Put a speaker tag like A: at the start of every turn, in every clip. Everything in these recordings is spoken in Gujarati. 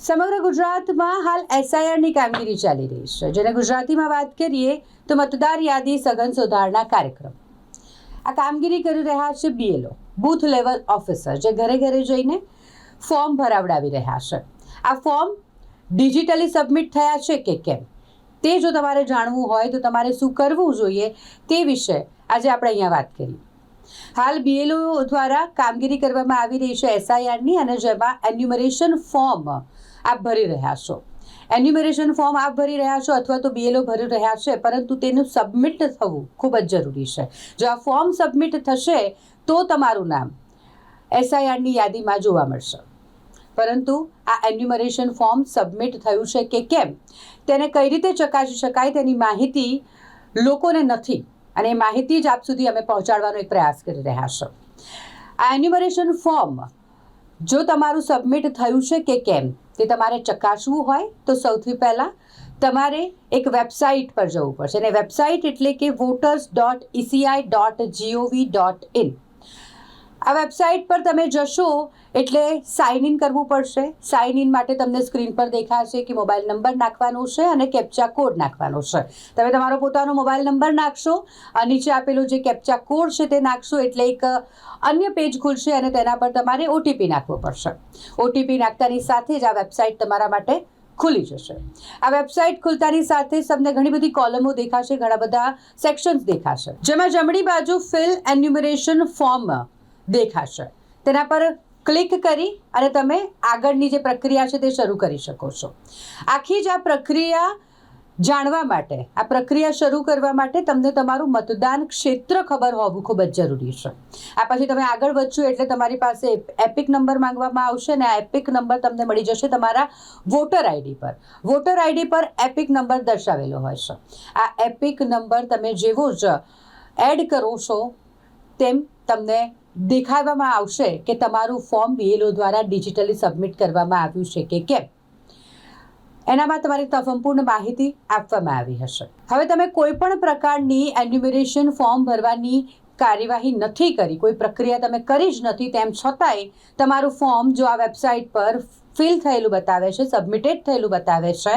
A: સમગ્ર ગુજરાતમાં હાલ એસઆઈઆરની કામગીરી ચાલી રહી છે, જેને ગુજરાતીમાં વાત કરીએ તો મતદાર યાદી સઘન સુધારણા કાર્યક્રમ. આ કામગીરી કરી રહ્યા છે બીએલઓ, બૂથ લેવલ ઓફિસર, જે ઘરે ઘરે જઈને ફોર્મ ભરાવડાવી રહ્યા છે. આ ફોર્મ ડિજિટલી સબમિટ થયા છે કે કેમ, તે જો તમારે જાણવું હોય તો તમારે શું કરવું જોઈએ તે વિશે આજે આપણે અહીંયા વાત કરીએ. હાલ બીએલઓ દ્વારા કામગીરી કરવામાં આવી રહી છે એસઆઈઆરની, અને જેમાં એન્યુમરેશન ફોર્મ આપ ભરી રહ્યા છો. એન્યુમરેશન ફોર્મ આપ ભરી રહ્યા છો અથવા તો બીએલઓ ભરી રહ્યા છે, પરંતુ તેનું સબમિટ થવું ખૂબ જ જરૂરી છે. જો આ ફોર્મ સબમિટ થશે તો તમારું નામ એસઆઈઆરની યાદીમાં જોવા મળશે. પરંતુ આ એન્યુમરેશન ફોર્મ સબમિટ થયું છે કે કેમ તેને કઈ રીતે ચકાસી શકાય તેની માહિતી લોકોને નથી, અને એ માહિતી જ આપ સુધી અમે પહોંચાડવાનો એક પ્રયાસ કરી રહ્યા છો. આ એન્યુમરેશન ફોર્મ જો તમારું સબમિટ થયું છે કે કેમ તે તમારે ચકાસવું હોય તો સૌથી પહેલાં તમારે એક વેબસાઇટ પર જવું પડશે, અને વેબસાઇટ એટલે કે voters.eci.gov.in. આ વેબસાઇટ પર તમે જશો એટલે સાઇન ઇન કરવું પડશે. સાઇન ઇન માટે તમને સ્ક્રીન પર દેખાશે કે મોબાઈલ નંબર નાખવાનો છે અને કેપ્ચા કોડ નાખવાનો છે. તમે તમારો પોતાનો મોબાઈલ નંબર નાખશો, નીચે આપેલો જે કેપ્ચા કોડ છે તે નાખશો એટલે એક અન્ય પેજ ખુલશે અને તેના પર તમારે ઓટીપી નાખવો પડશે. ઓટીપી નાખતાની સાથે જ આ વેબસાઇટ તમારા માટે ખુલી જશે. આ વેબસાઇટ ખુલતાની સાથે તમને ઘણી બધી કોલમો દેખાશે, ઘણા બધા સેક્શન્સ દેખાશે, જેમાં જમણી બાજુ ફિલ એન્યુમરેશન ફોર્મ દેખાશે. તેના પર ક્લિક કરી અને તમે આગળની જે પ્રક્રિયા છે તે શરૂ કરી શકો છો. આખી જ આ પ્રક્રિયા જાણવા માટે, આ પ્રક્રિયા શરૂ કરવા માટે તમને તમારું મતદાન ક્ષેત્ર ખબર હોવું ખૂબ જ જરૂરી છે. આ પછી તમે આગળ વધશો એટલે તમારી પાસે એપિક નંબર માંગવામાં આવશે, અને આ એપિક નંબર તમને મળી જશે તમારા વોટર આઈડી પર. વોટર આઈડી પર એપિક નંબર દર્શાવેલો હોય છે. આ એપિક નંબર તમે જેવો જ એડ કરો છો તેમ તમને દેખાડવામાં આવશે કે તમારું ફોર્મ બીએલઓ દ્વારા ડિજિટલી સબમિટ કરવામાં આવ્યું છે કે કેમ. એનામાં તમારી સંપૂર્ણ માહિતી આપવામાં આવી હશે. હવે તમે કોઈ પણ પ્રકારની એન્યુમરેશન ફોર્મ ભરવાની કાર્યવાહી નથી કરી, કોઈ પ્રક્રિયા તમે કરી જ નથી, તેમ છતાંય તમારું ફોર્મ જો આ વેબસાઇટ પર ફિલ થયેલું બતાવે છે, સબમિટેડ થયેલું બતાવે છે,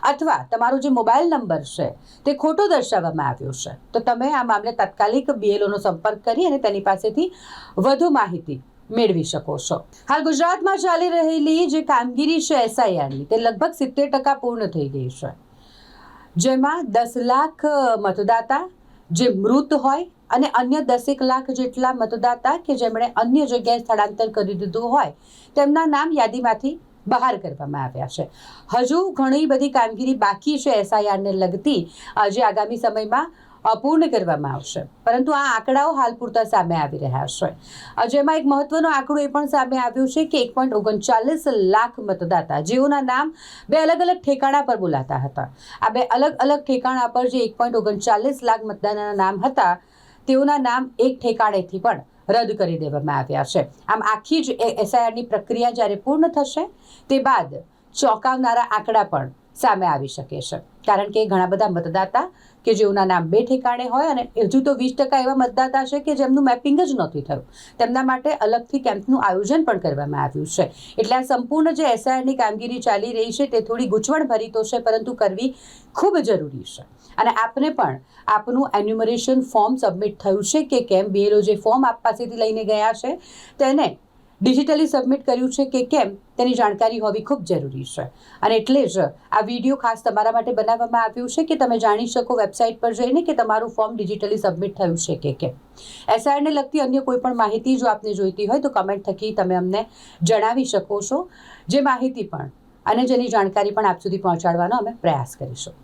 A: અથવા તમારો જે મોબાઈલ નંબર છે તે ખોટો દર્શાવવામાં આવ્યો છે, તો તમે આ મામલે તાત્કાલિક બીએલઓનો સંપર્ક કરી અને તેની પાસેથી વધુ માહિતી મેળવી શકો છો. હાલ ગુજરાતમાં ચાલી રહેલી જે કામગીરી છે એસઆઈઆરની, તે લગભગ 70% પૂર્ણ થઈ ગઈ છે, જેમાં 10 લાખ મતદાતા જે મૃત હોય અને અન્ય 10 લાખ જેટલા મતદાતા કે જેમણે અન્ય જગ્યાએ સ્થળાંતર કરી દીધું હોય તેમના નામ યાદીમાંથી બહાર કરવામાં આવ્યા છે. હજુ ઘણી બધી કામગીરી બાકી છે એસઆઈઆરને લગતી, જે આગામી સમયમાં પૂર્ણ કરવામાં આવશે. પરંતુ આ આંકડાઓ હાલ પૂરતા સામે આવી રહ્યા છે, જેમાં એક મહત્વનો આંકડો એ પણ સામે આવ્યો છે કે 1.39 લાખ મતદાતા જેઓના નામ 2 અલગ અલગ ઠેકાણા પર બોલાતા હતા. આ 2 અલગ અલગ ઠેકાણા પર જે 1.39 લાખ મતદારોના નામ હતા તેઓના નામ એક ઠેકાણેથી પણ રદ કરી દેવામાં આવ્યા છે. આમ આખી જ એસઆઈઆરની પ્રક્રિયા જ્યારે પૂર્ણ થશે તે બાદ ચોંકાવનારા આંકડા પણ સામે આવી શકે છે, કારણ કે ઘણા બધા મતદાતા કે જેઓના નામ 2 ઠેકાણે હોય, અને હજુ તો 20% એવા મતદાતા છે કે જેમનું મેપિંગ જ નહોતું થયું, તેમના માટે અલગથી કેમ્પનું આયોજન પણ કરવામાં આવ્યું છે. એટલે આ સંપૂર્ણ જે એસઆઈઆરની કામગીરી ચાલી રહી છે તે થોડી ગૂંચવણભરી તો છે, પરંતુ કરવી ખૂબ જરૂરી છે. અને આપને પણ આપનું એન્યુમરેશન ફોર્મ સબમિટ થયું છે કે કેમ, બીએલઓ જે ફોર્મ આપ પાસેથી લઈને ગયા છે તેને ડિજિટલી સબમિટ કર્યું છે કે કેમ તેની જાણકારી હોવી ખૂબ જરૂરી છે. અને એટલે જ આ વિડીયો ખાસ તમારા માટે બનાવવામાં આવ્યું છે કે તમે જાણી શકો વેબસાઇટ પર જઈને કે તમારું ફોર્મ ડિજિટલી સબમિટ થયું છે કે કેમ. એસઆઈઆરને લગતી અન્ય કોઈ પણ માહિતી જો આપને જોઈતી હોય તો કમેન્ટ થકી તમે અમને જણાવી શકો છો. જે માહિતી પણ અને જેની જાણકારી પણ આપ સુધી પહોંચાડવાનો અમે પ્રયાસ કરીશું.